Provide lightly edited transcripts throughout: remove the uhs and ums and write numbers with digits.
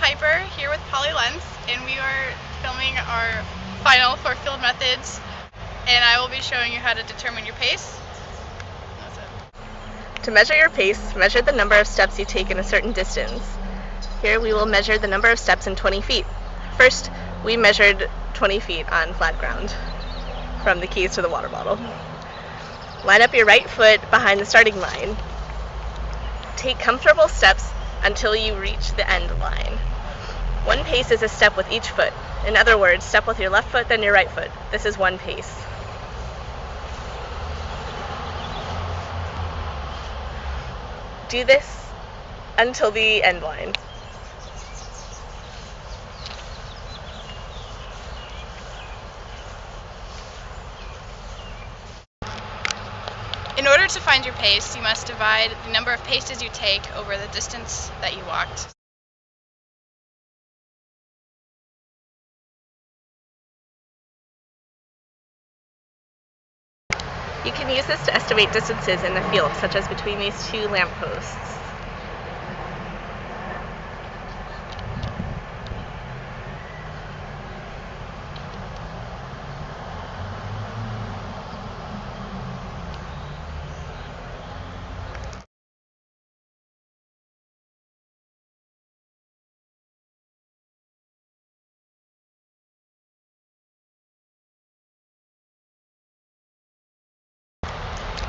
Piper here with Polly Lentz, and we are filming our final for Field Methods, and I will be showing you how to determine your pace. That's it. To measure your pace, measure the number of steps you take in a certain distance. Here we will measure the number of steps in 20 feet. First, we measured 20 feet on flat ground, from the keys to the water bottle. Line up your right foot behind the starting line. Take comfortable steps until you reach the end line. One pace is a step with each foot. In other words, step with your left foot, then your right foot. This is one pace. Do this until the end line. In order to find your pace, you must divide the number of paces you take over the distance that you walked. You can use this to estimate distances in the field, such as between these two lampposts.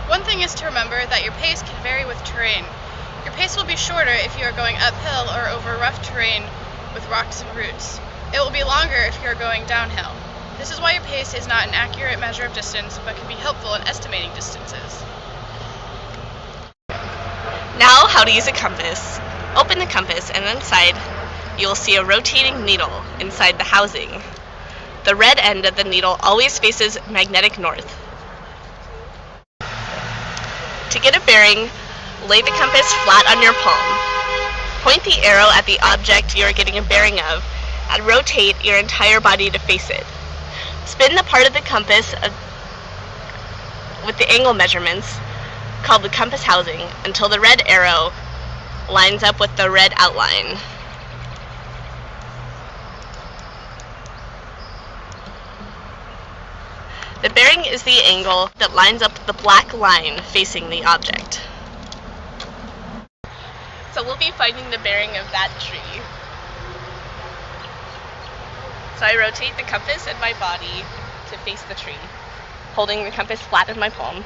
One thing is to remember that your pace can vary with terrain. Your pace will be shorter if you are going uphill or over rough terrain with rocks and roots. It will be longer if you are going downhill. This is why your pace is not an accurate measure of distance, but can be helpful in estimating distances. Now, how to use a compass. Open the compass and inside you will see a rotating needle inside the housing. The red end of the needle always faces magnetic north. To get a bearing, lay the compass flat on your palm. Point the arrow at the object you are getting a bearing of and rotate your entire body to face it. Spin the part of the compass with the angle measurements, called the compass housing, until the red arrow lines up with the red outline. The bearing is the angle that lines up the black line facing the object. So we'll be finding the bearing of that tree. So I rotate the compass and my body to face the tree, holding the compass flat in my palm.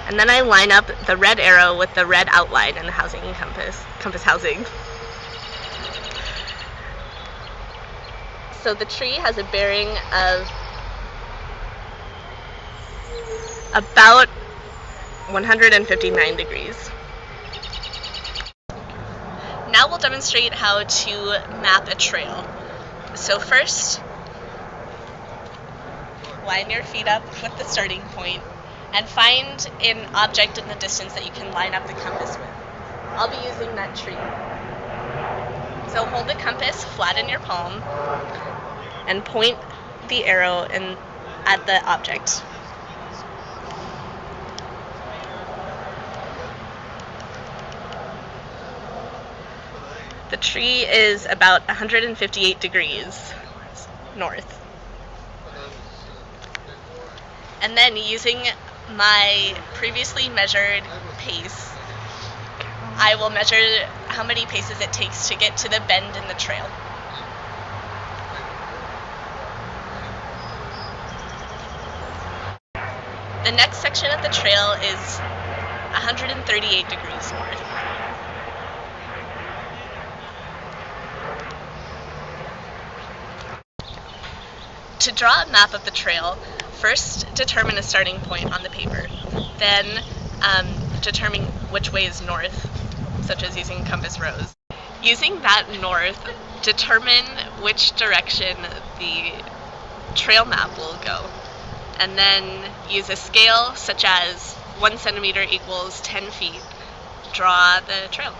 And then I line up the red arrow with the red outline in the housing compass housing. So the tree has a bearing of about 159 degrees. Now we'll demonstrate how to map a trail. So first, line your feet up with the starting point and find an object in the distance that you can line up the compass with. I'll be using that tree. So hold the compass flat in your palm and point the arrow at the object. The tree is about 158 degrees north. And then using my previously measured pace, I will measure how many paces it takes to get to the bend in the trail. The next section of the trail is 138 degrees north. To draw a map of the trail, first determine a starting point on the paper. Then determine which way is north, such as using compass rose. Using that north, determine which direction the trail map will go. And then use a scale such as 1 centimeter equals 10 feet. Draw the trail.